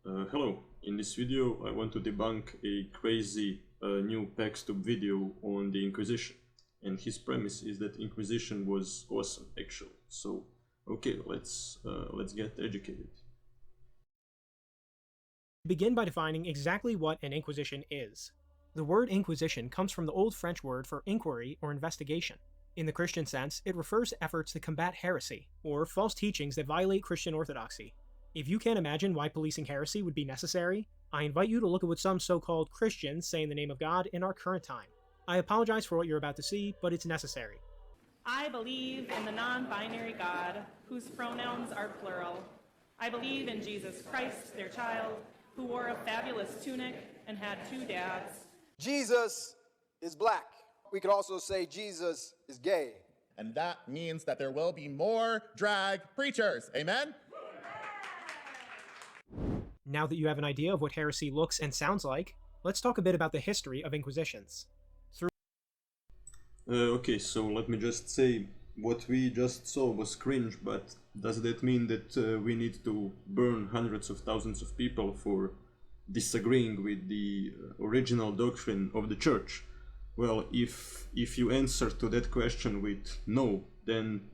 Hello, in this video I want to debunk a crazy new Pax Tube video on the Inquisition, and his premise is that Inquisition was awesome actually. So okay, let's get educated. Begin by defining exactly what an Inquisition is. The word Inquisition comes from the Old French word for inquiry or investigation. In the Christian sense, it refers to efforts to combat heresy, or false teachings that violate Christian orthodoxy. If you can't imagine why policing heresy would be necessary, I invite you to look at what some so-called Christians say in the name of God in our current time. I apologize for what you're about to see, but it's necessary. I believe in the non-binary God, whose pronouns are plural. I believe in Jesus Christ, their child, who wore a fabulous tunic and had 2 dads. Jesus is black. We could also say Jesus is gay. And that means that there will be more drag preachers. Amen? Now that you have an idea of what heresy looks and sounds like, let's talk a bit about the history of Inquisitions. Okay, so let me just say, what we just saw was cringe, but does that mean that we need to burn hundreds of thousands of people for disagreeing with the original doctrine of the church? Well, if you answer to that question with no, then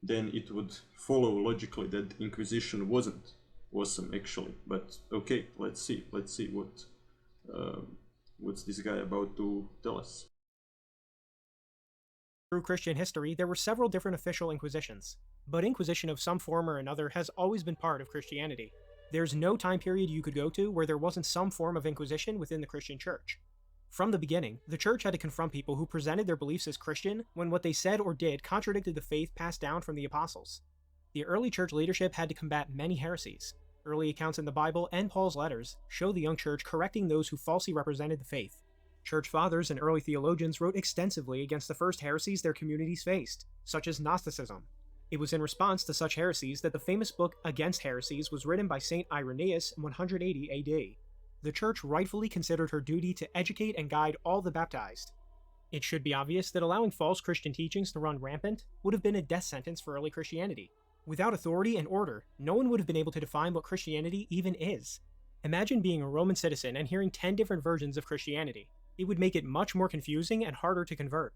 it would follow logically that Inquisition wasn't awesome actually. But okay, let's see what's this guy about to tell us. Through Christian history, there were several different official inquisitions, but Inquisition of some form or another has always been part of Christianity. There's no time period you could go to where there wasn't some form of Inquisition within the Christian church. From the beginning, the church had to confront people who presented their beliefs as Christian when what they said or did contradicted the faith passed down from the apostles. The early church leadership had to combat many heresies. Early accounts in the Bible and Paul's letters show the young church correcting those who falsely represented the faith. Church fathers and early theologians wrote extensively against the first heresies their communities faced, such as Gnosticism. It was in response to such heresies that the famous book Against Heresies was written by St. Irenaeus in 180 AD. The church rightfully considered her duty to educate and guide all the baptized. It should be obvious that allowing false Christian teachings to run rampant would have been a death sentence for early Christianity. Without authority and order, no one would have been able to define what Christianity even is. Imagine being a Roman citizen and hearing 10 different versions of Christianity. It would make it much more confusing and harder to convert.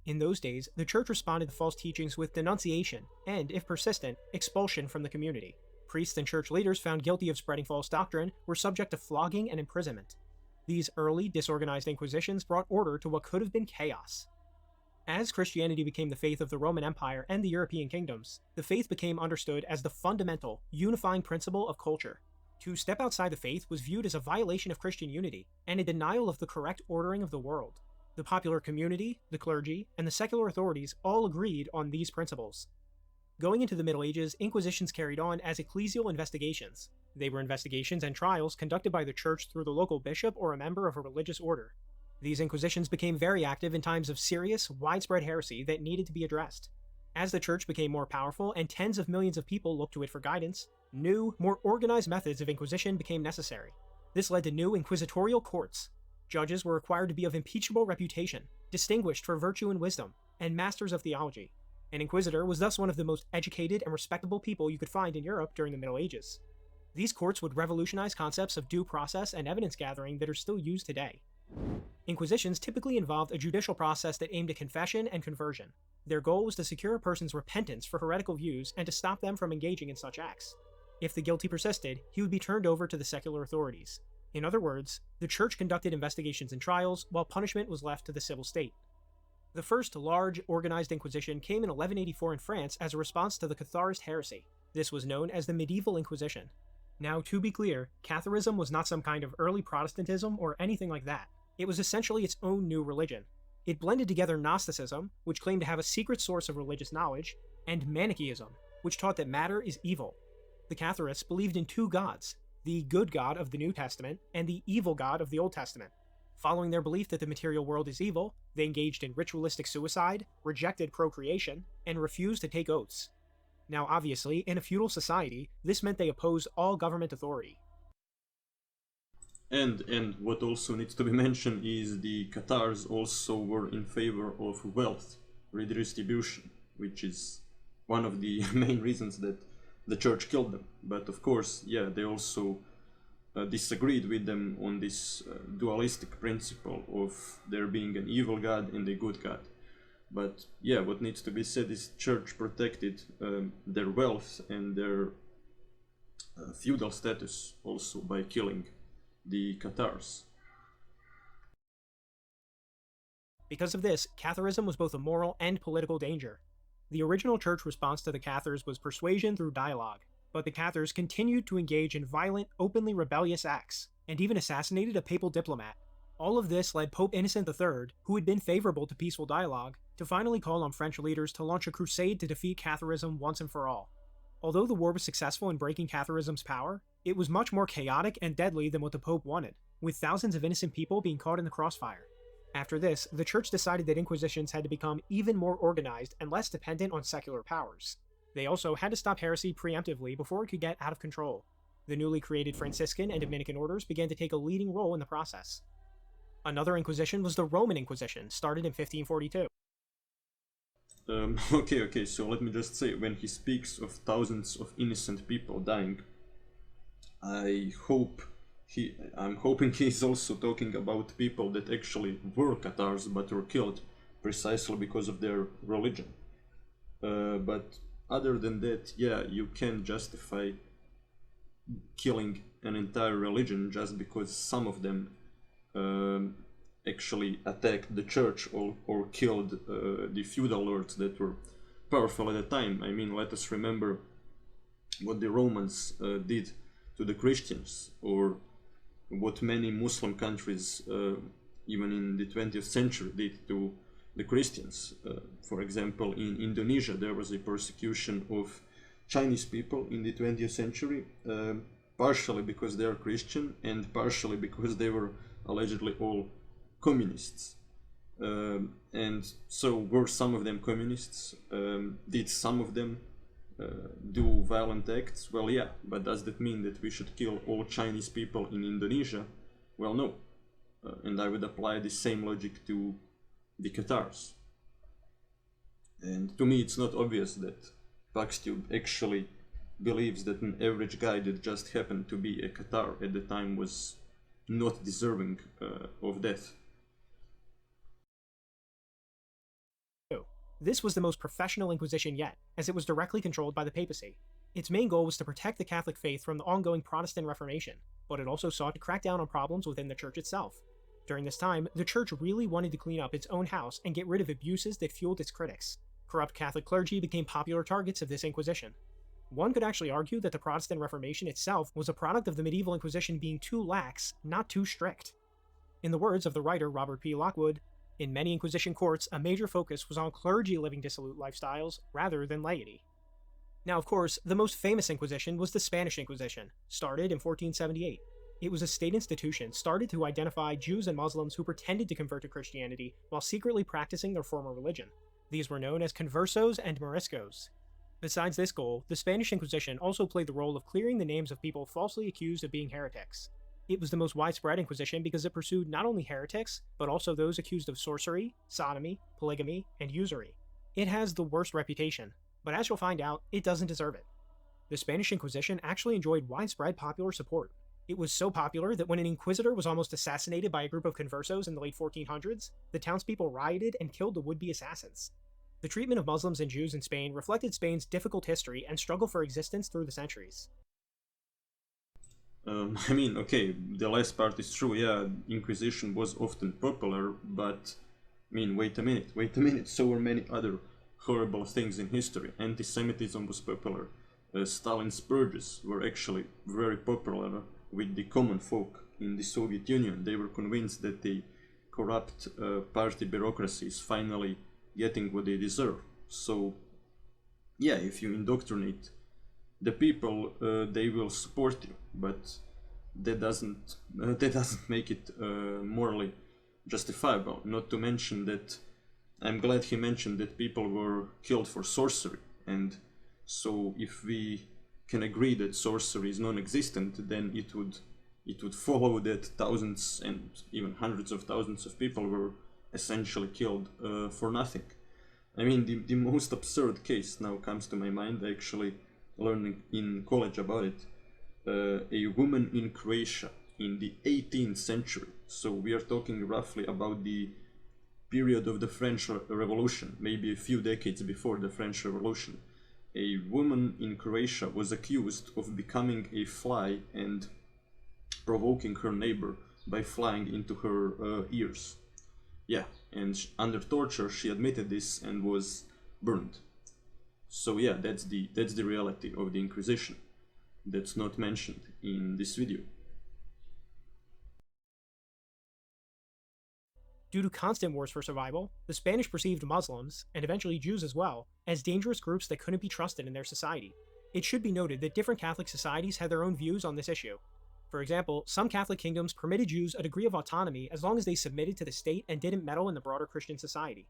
In those days, the church responded to false teachings with denunciation and, if persistent, expulsion from the community. Priests and church leaders found guilty of spreading false doctrine were subject to flogging and imprisonment. These early, disorganized inquisitions brought order to what could have been chaos. As Christianity became the faith of the Roman Empire and the European kingdoms, the faith became understood as the fundamental, unifying principle of culture. To step outside the faith was viewed as a violation of Christian unity and a denial of the correct ordering of the world. The popular community, the clergy, and the secular authorities all agreed on these principles. Going into the Middle Ages, inquisitions carried on as ecclesial investigations. They were investigations and trials conducted by the church through the local bishop or a member of a religious order. These inquisitions became very active in times of serious, widespread heresy that needed to be addressed. As the church became more powerful and tens of millions of people looked to it for guidance, new, more organized methods of inquisition became necessary. This led to new inquisitorial courts. Judges were required to be of impeachable reputation, distinguished for virtue and wisdom, and masters of theology. An inquisitor was thus one of the most educated and respectable people you could find in Europe during the Middle Ages. These courts would revolutionize concepts of due process and evidence gathering that are still used today. Inquisitions typically involved a judicial process that aimed at confession and conversion. Their goal was to secure a person's repentance for heretical views and to stop them from engaging in such acts. If the guilty persisted, he would be turned over to the secular authorities. In other words, the church conducted investigations and trials, while punishment was left to the civil state. The first large, organized inquisition came in 1184 in France as a response to the Catharist heresy. This was known as the Medieval Inquisition. Now, to be clear, Catharism was not some kind of early Protestantism or anything like that. It was essentially its own new religion. It blended together Gnosticism, which claimed to have a secret source of religious knowledge, and Manichaeism, which taught that matter is evil. The Catharists believed in 2 gods, the good God of the New Testament and the evil God of the Old Testament. Following their belief that the material world is evil, they engaged in ritualistic suicide, rejected procreation, and refused to take oaths. Now obviously, in a feudal society, this meant they opposed all government authority. And what also needs to be mentioned is the Cathars also were in favor of wealth redistribution, which is one of the main reasons that the church killed them. But of course, yeah, they also disagreed with them on this dualistic principle of there being an evil God and a good God. But yeah, what needs to be said is Church protected their wealth and their feudal status also by killing the Cathars. Because of this, Catharism was both a moral and political danger. The original church response to the Cathars was persuasion through dialogue, but the Cathars continued to engage in violent, openly rebellious acts, and even assassinated a papal diplomat. All of this led Pope Innocent III, who had been favorable to peaceful dialogue, to finally call on French leaders to launch a crusade to defeat Catharism once and for all. Although the war was successful in breaking Catharism's power, it was much more chaotic and deadly than what the Pope wanted, with thousands of innocent people being caught in the crossfire. After this, the Church decided that Inquisitions had to become even more organized and less dependent on secular powers. They also had to stop heresy preemptively before it could get out of control. The newly created Franciscan and Dominican orders began to take a leading role in the process. Another Inquisition was the Roman Inquisition, started in 1542. Okay, so let me just say, when he speaks of thousands of innocent people dying, I'm hoping he's also talking about people that actually were Cathars but were killed precisely because of their religion. But other than that, yeah, you can justify killing an entire religion just because some of them actually attacked the church or killed the feudal lords that were powerful at the time. I mean, let us remember what the Romans did to the Christians, or what many Muslim countries, even in the 20th century, did to the Christians. For example, in Indonesia, there was a persecution of Chinese people in the 20th century, partially because they are Christian and partially because they were allegedly all communists. And so were some of them communists? Did some of them do violent acts? Well, yeah, but does that mean that we should kill all Chinese people in Indonesia? Well, no. And I would apply the same logic to the Cathars. And to me it's not obvious that Pax Tube actually believes that an average guy that just happened to be a Cathar at the time was not deserving of death. This was the most professional Inquisition yet, as it was directly controlled by the papacy. Its main goal was to protect the Catholic faith from the ongoing Protestant Reformation, but it also sought to crack down on problems within the Church itself. During this time, the Church really wanted to clean up its own house and get rid of abuses that fueled its critics. Corrupt Catholic clergy became popular targets of this Inquisition. One could actually argue that the Protestant Reformation itself was a product of the medieval Inquisition being too lax, not too strict. In the words of the writer Robert P. Lockwood, in many Inquisition courts, a major focus was on clergy living dissolute lifestyles rather than laity. Now, of course, the most famous Inquisition was the Spanish Inquisition, started in 1478. It was a state institution started to identify Jews and Muslims who pretended to convert to Christianity while secretly practicing their former religion. These were known as conversos and moriscos. Besides this goal, the Spanish Inquisition also played the role of clearing the names of people falsely accused of being heretics. It was the most widespread Inquisition because it pursued not only heretics, but also those accused of sorcery, sodomy, polygamy, and usury. It has the worst reputation, but as you'll find out, it doesn't deserve it. The Spanish Inquisition actually enjoyed widespread popular support. It was so popular that when an inquisitor was almost assassinated by a group of conversos in the late 1400s, the townspeople rioted and killed the would-be assassins. The treatment of Muslims and Jews in Spain reflected Spain's difficult history and struggle for existence through the centuries. I mean, okay, the last part is true, yeah, Inquisition was often popular, but, I mean, wait a minute, so were many other horrible things in history. Anti-Semitism was popular, Stalin's purges were actually very popular with the common folk in the Soviet Union. They were convinced that the corrupt party bureaucracy is finally getting what they deserve. So, yeah, if you indoctrinate the people, they will support you, but that doesn't make it morally justifiable. Not to mention that I'm glad he mentioned that people were killed for sorcery, and so if we can agree that sorcery is non-existent, then it would follow that thousands and even hundreds of thousands of people were essentially killed for nothing. I mean, the most absurd case now comes to my mind, actually learning in college about it. a woman in Croatia in the 18th century. So we are talking roughly about the period of the French Revolution, maybe a few decades before the French Revolution. A woman in Croatia was accused of becoming a fly and provoking her neighbor by flying into her ears. Yeah, and under torture she admitted this and was burned. So yeah, that's the reality of the Inquisition. That's not mentioned in this video. Due to constant wars for survival, the Spanish perceived Muslims, and eventually Jews as well, as dangerous groups that couldn't be trusted in their society. It should be noted that different Catholic societies had their own views on this issue. For example, some Catholic kingdoms permitted Jews a degree of autonomy as long as they submitted to the state and didn't meddle in the broader Christian society.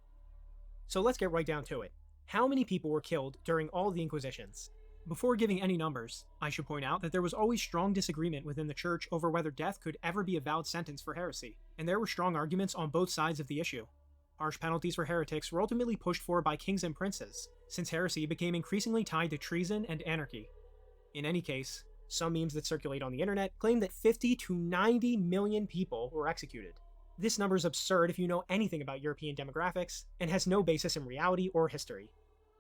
So let's get right down to it. How many people were killed during all the Inquisitions? Before giving any numbers, I should point out that there was always strong disagreement within the Church over whether death could ever be a valid sentence for heresy, and there were strong arguments on both sides of the issue. Harsh penalties for heretics were ultimately pushed for by kings and princes, since heresy became increasingly tied to treason and anarchy. In any case, some memes that circulate on the internet claim that 50 to 90 million people were executed. This number is absurd if you know anything about European demographics, and has no basis in reality or history.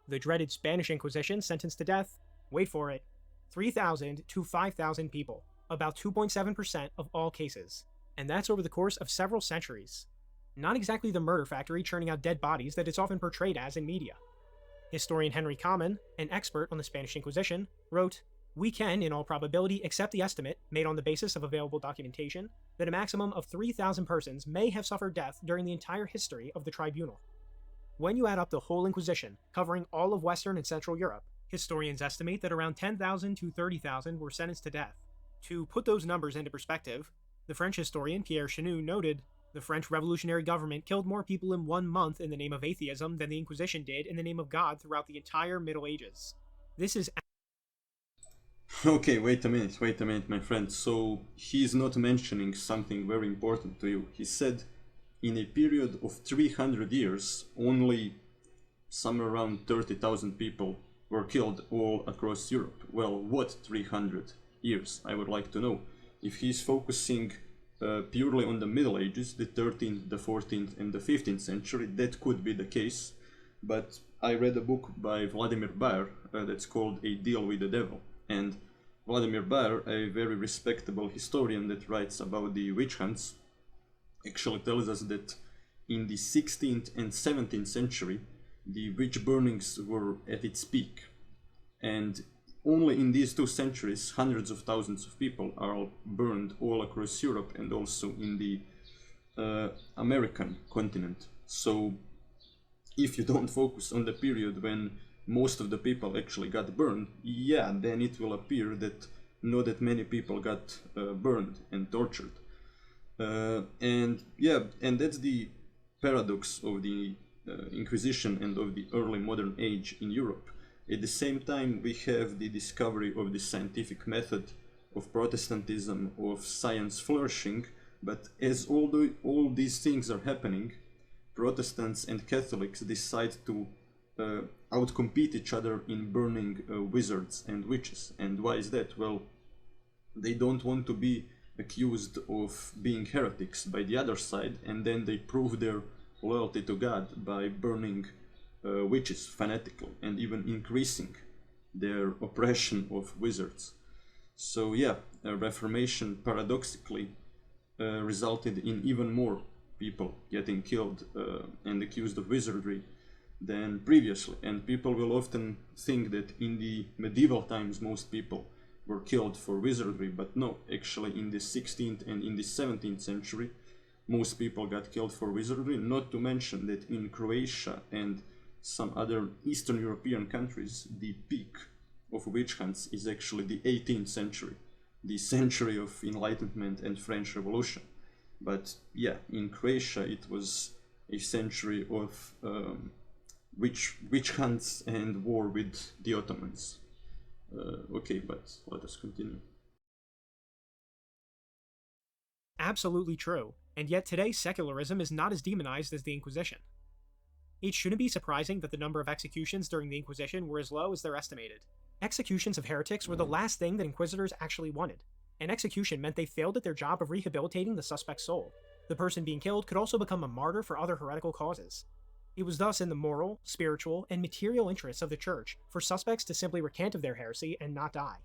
The dreaded Spanish Inquisition sentenced to death, wait for it, 3,000 to 5,000 people, about 2.7% of all cases, and that's over the course of several centuries. Not exactly the murder factory churning out dead bodies that it's often portrayed as in media. Historian Henry Common, an expert on the Spanish Inquisition, wrote, "We can, in all probability, accept the estimate, made on the basis of available documentation, that a maximum of 3,000 persons may have suffered death during the entire history of the tribunal." When you add up the whole Inquisition, covering all of Western and Central Europe, historians estimate that around 10,000 to 30,000 were sentenced to death. To put those numbers into perspective, the French historian Pierre Chenu noted, "The French revolutionary government killed more people in 1 month in the name of atheism than the Inquisition did in the name of God throughout the entire Middle Ages." This is... Okay, wait a minute, my friend. So he's not mentioning something very important to you. He said in a period of 300 years, only somewhere around 30,000 people were killed all across Europe. Well, what 300 years? I would like to know. If he's focusing purely on the Middle Ages, the 13th, the 14th and the 15th century, that could be the case. But I read a book by Vladimir Bayer that's called A Deal with the Devil. And Vladimir Bayer, a very respectable historian that writes about the witch hunts, actually tells us that in the 16th and 17th century, the witch burnings were at its peak. And only in these 2 centuries, hundreds of thousands of people are burned all across Europe and also in the American continent. So if you don't focus on the period when most of the people actually got burned, yeah, then it will appear that not that many people got burned and tortured. And that's the paradox of the Inquisition and of the early modern age in Europe. At the same time, we have the discovery of the scientific method, of Protestantism, of science flourishing, but as all these things are happening, Protestants and Catholics decide to outcompete each other in burning wizards and witches. And why is that? Well, they don't want to be accused of being heretics by the other side, and then they prove their loyalty to God by burning witches fanatically and even increasing their oppression of wizards. So yeah, Reformation paradoxically resulted in even more people getting killed and accused of wizardry than previously. And people will often think that in the medieval times most people were killed for wizardry, but no, actually in the 16th and in the 17th century most people got killed for wizardry, not to mention that in Croatia and some other Eastern European countries the peak of witch hunts is actually the 18th century, the century of Enlightenment and French Revolution. But yeah, in Croatia it was a century of witch hunts and war with the Ottomans. Okay, but let us continue. Absolutely true, and yet today secularism is not as demonized as the Inquisition. It shouldn't be surprising that the number of executions during the Inquisition were as low as they're estimated. Executions of heretics were the last thing that inquisitors actually wanted. An execution meant they failed at their job of rehabilitating the suspect's soul. The person being killed could also become a martyr for other heretical causes. It was thus in the moral, spiritual, and material interests of the Church for suspects to simply recant of their heresy and not die.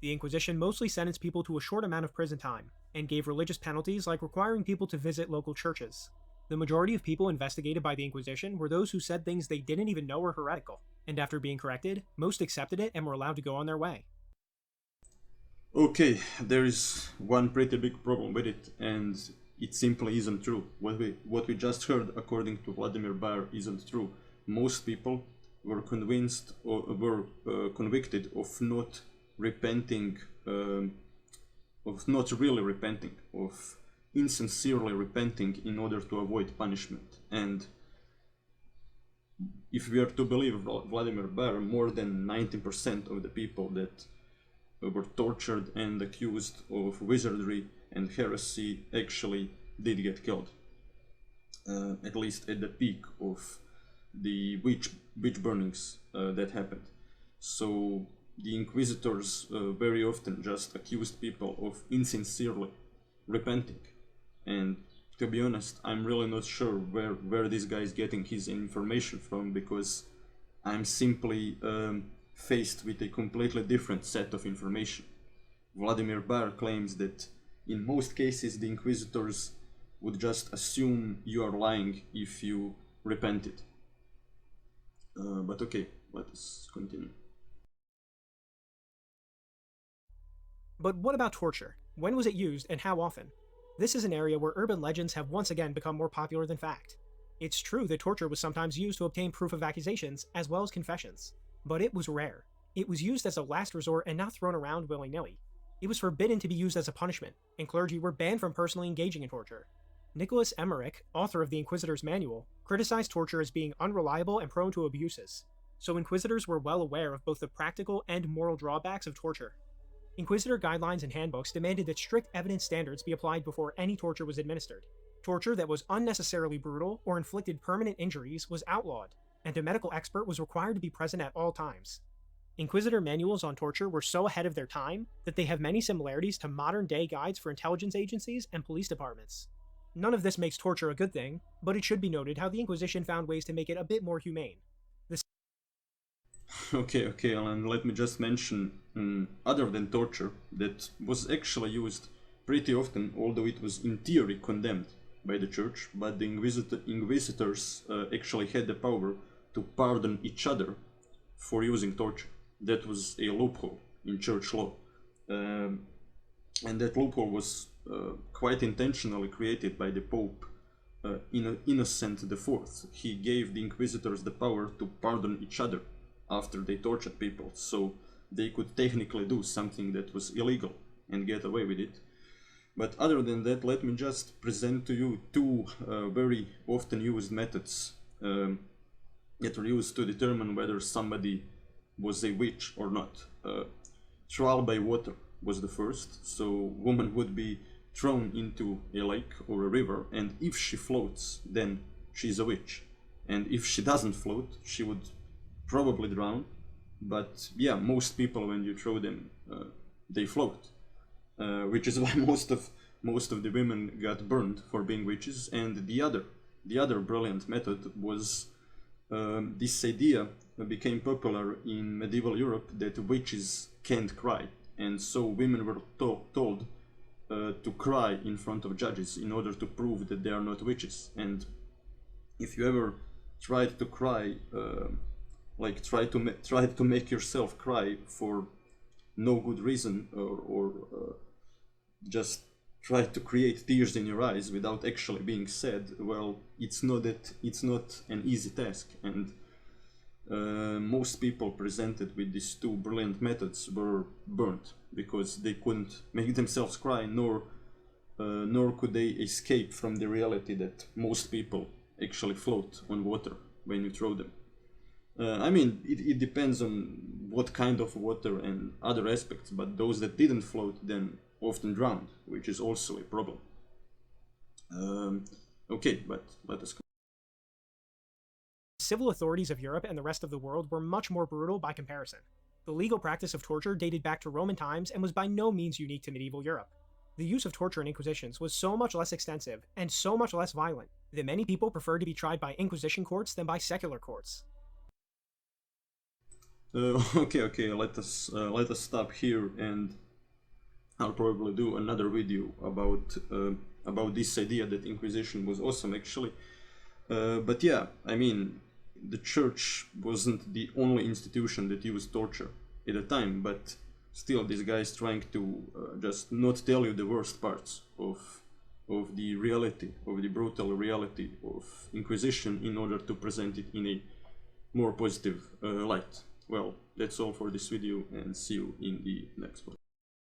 The Inquisition mostly sentenced people to a short amount of prison time, and gave religious penalties like requiring people to visit local churches. The majority of people investigated by the Inquisition were those who said things they didn't even know were heretical, and after being corrected, most accepted it and were allowed to go on their way. Okay, there is one pretty big problem with it, and it simply isn't true. What we just heard, according to Vladimir Bayer, isn't true. Most people were convinced or were convicted of not repenting, of not really repenting, of insincerely repenting in order to avoid punishment. And if we are to believe Vladimir Bayer, more than 90% of the people that were tortured and accused of wizardry and heresy actually did get killed, at least at the peak of the witch burnings that happened. So the inquisitors very often just accused people of insincerely repenting, and to be honest, I'm really not sure where this guy is getting his information from, because I'm simply faced with a completely different set of information. Vladimir Bayer claims that in most cases the inquisitors would just assume you are lying if you repented. But okay, let us continue. But what about torture? When was it used and how often? This is an area where urban legends have once again become more popular than fact. It's true that torture was sometimes used to obtain proof of accusations as well as confessions, but it was rare. It was used as a last resort and not thrown around willy-nilly. It was forbidden to be used as a punishment, and clergy were banned from personally engaging in torture. Nicholas Emmerich, author of the Inquisitor's Manual, criticized torture as being unreliable and prone to abuses, so inquisitors were well aware of both the practical and moral drawbacks of torture. Inquisitor guidelines and handbooks demanded that strict evidence standards be applied before any torture was administered. Torture that was unnecessarily brutal or inflicted permanent injuries was outlawed, and a medical expert was required to be present at all times. Inquisitor manuals on torture were so ahead of their time that they have many similarities to modern-day guides for intelligence agencies and police departments. None of this makes torture a good thing, but it should be noted how the Inquisition found ways to make it a bit more humane. Okay, and let me just mention, other than torture, that was actually used pretty often, although it was in theory condemned by the church, but the inquisitors actually had the power to pardon each other for using torture. That was a loophole in church law. And that loophole was quite intentionally created by the Pope Innocent IV. He gave the inquisitors the power to pardon each other after they tortured people, so they could technically do something that was illegal and get away with it. But other than that, let me just present to you two very often used methods that were used to determine whether somebody was a witch or not. Trial by water was the first, so a woman would be thrown into a lake or a river, and if she floats, then she's a witch. And if she doesn't float, she would probably drown. But yeah, most people, when you throw them, they float, which is why most of the women got burned for being witches. And the other brilliant method was this idea became popular in medieval Europe that witches can't cry, and so women were told to cry in front of judges in order to prove that they are not witches. And if you ever tried to cry, like try to make yourself cry for no good reason, or just try to create tears in your eyes without actually being sad, well, it's not an easy task. And most people presented with these two brilliant methods were burnt because they couldn't make themselves cry, nor could they escape from the reality that most people actually float on water when you throw them. I mean, it depends on what kind of water and other aspects, but those that didn't float then often drowned, which is also a problem. Okay, but let us continue. Civil authorities of Europe and the rest of the world were much more brutal by comparison. The legal practice of torture dated back to Roman times and was by no means unique to medieval Europe. The use of torture in inquisitions was so much less extensive and so much less violent that many people preferred to be tried by Inquisition courts than by secular courts. Okay, let us stop here, and I'll probably do another video about this idea that Inquisition was awesome, actually. But yeah, I mean, the church wasn't the only institution that used torture at the time, but still, this guy is trying to just not tell you the worst parts of the reality, of the brutal reality of Inquisition, in order to present it in a more positive light. Well, that's all for this video, and see you in the next one.